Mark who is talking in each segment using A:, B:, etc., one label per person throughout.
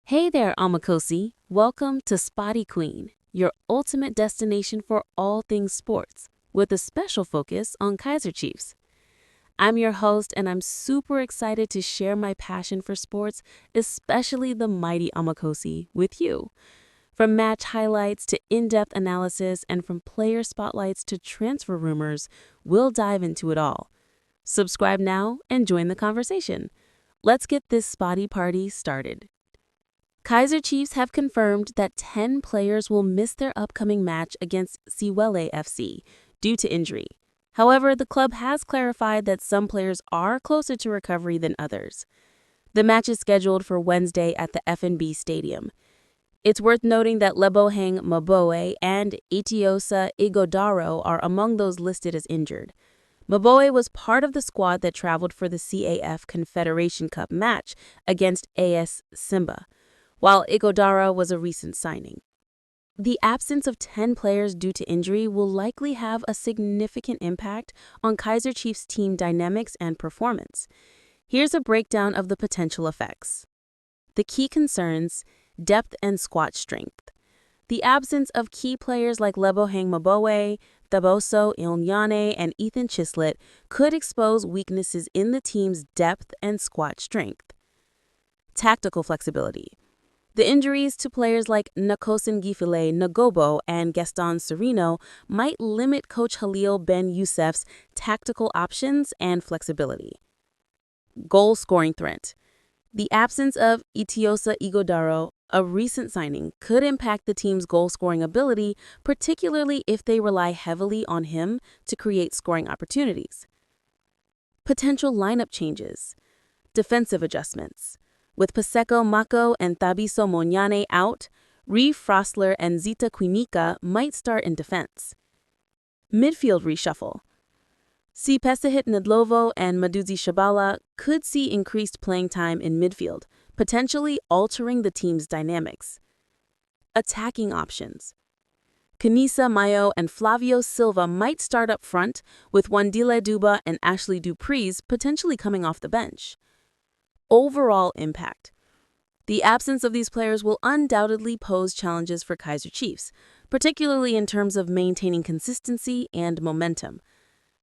A: Hey there, Amakosi. Welcome to Spotty Queen, your ultimate destination for all things sports, with a special focus on Kaizer Chiefs. I'm your host, and I'm super excited to share my passion for sports, especially the mighty Amakosi, with you. From match highlights to in-depth analysis, and from player spotlights to transfer rumors, we'll dive into it all. Subscribe now and join the conversation. Let's get this spotty party started. Kaizer Chiefs have confirmed that 10 players will miss their upcoming match against CHISLETT FC due to injury. However, the club has clarified that some players are closer to recovery than others. The match is scheduled for Wednesday at the F&B Stadium. It's worth noting that Lebohang Maboe and Itiosa IGHODARO are among those listed as injured. Maboe was part of the squad that traveled for the CAF Confederation Cup match against AS SIMBA, while IGHODARO was a recent signing. The absence of 10 players due to injury will likely have a significant impact on Kaizer Chiefs' team dynamics and performance. Here's a breakdown of the potential effects. The key concerns: depth and squad strength. The absence of key players like Lebohang Maboe, Thaboso Ilnyane, and Ethan CHISLETT could expose weaknesses in the team's depth and squad strength. Tactical flexibility. The injuries to players like Nakosin Gifile Nagobo and Gaston Sereno might limit Coach Khalil Ben Youssef's tactical options and flexibility. Goal-scoring threat. The absence of Itiosa IGHODARO, a recent signing, could impact the team's goal-scoring ability, particularly if they rely heavily on him to create scoring opportunities. Potential lineup changes. Defensive adjustments. With Paseko MAKO and Thabiso Monyane out, Reeve Frostler and Zita Quinica might start in defense. Midfield reshuffle. Pesahit Nedlovo and Maduzi Shabala could see increased playing time in midfield, potentially altering the team's dynamics. Attacking options. Kanisa Mayo and Flavio Silva might start up front, with Wandile Duba and Ashley Dupreez potentially coming off the bench. Overall impact. The absence of these players will undoubtedly pose challenges for Kaizer Chiefs, particularly in terms of maintaining consistency and momentum.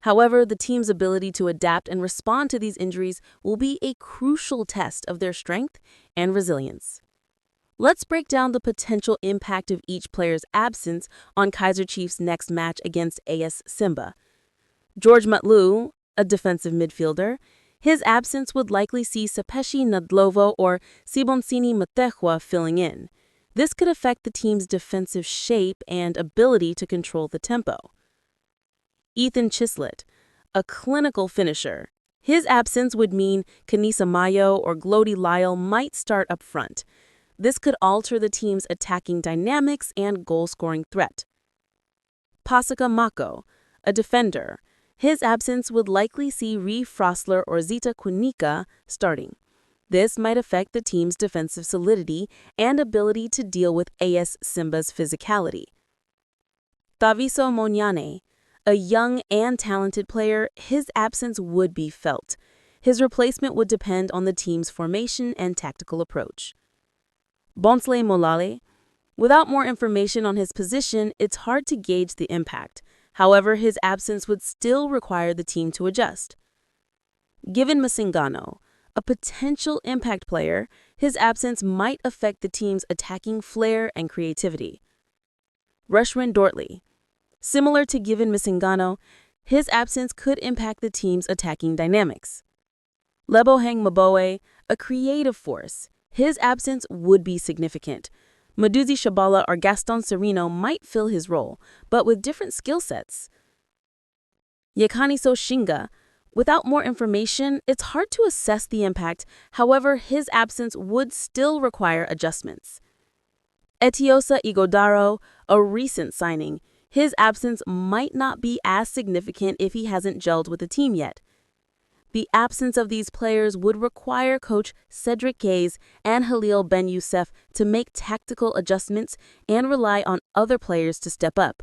A: However, the team's ability to adapt and respond to these injuries will be a crucial test of their strength and resilience. Let's break down the potential impact of each player's absence on Kaizer Chiefs' next match against AS SIMBA. George Matlu, a defensive midfielder, his absence would likely see Sepeshi Nadlovo or Sibonsini Matehwa filling in. This could affect the team's defensive shape and ability to control the tempo. Ethan CHISLETT, a clinical finisher. His absence would mean Kanisa Mayo or Glody Lyle might start up front. This could alter the team's attacking dynamics and goal-scoring threat. Paseko MAKO, a defender. His absence would likely see Reeve Frostler or Zita Quinica starting. This might affect the team's defensive solidity and ability to deal with AS SIMBA's physicality. Thabiso Monyane, a young and talented player, his absence would be felt. His replacement would depend on the team's formation and tactical approach. Bonsley Molale. Without more information on his position, it's hard to gauge the impact. However, his absence would still require the team to adjust. Given Masingano, a potential impact player, his absence might affect the team's attacking flair and creativity. Rushrin Dortley. Similar to Given Masingano, his absence could impact the team's attacking dynamics. Lebohang Maboe, a creative force, his absence would be significant. Maduzi Shabala or Gaston Sereno might fill his role, but with different skill sets. Yekaniso Shinga. Without more information, it's hard to assess the impact. However, his absence would still require adjustments. Itiosa IGHODARO, a recent signing. His absence might not be as significant if he hasn't gelled with the team yet. The absence of these players would require Coach Cedric Gaze and Khalil Ben Youssef to make tactical adjustments and rely on other players to step up.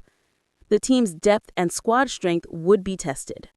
A: The team's depth and squad strength would be tested.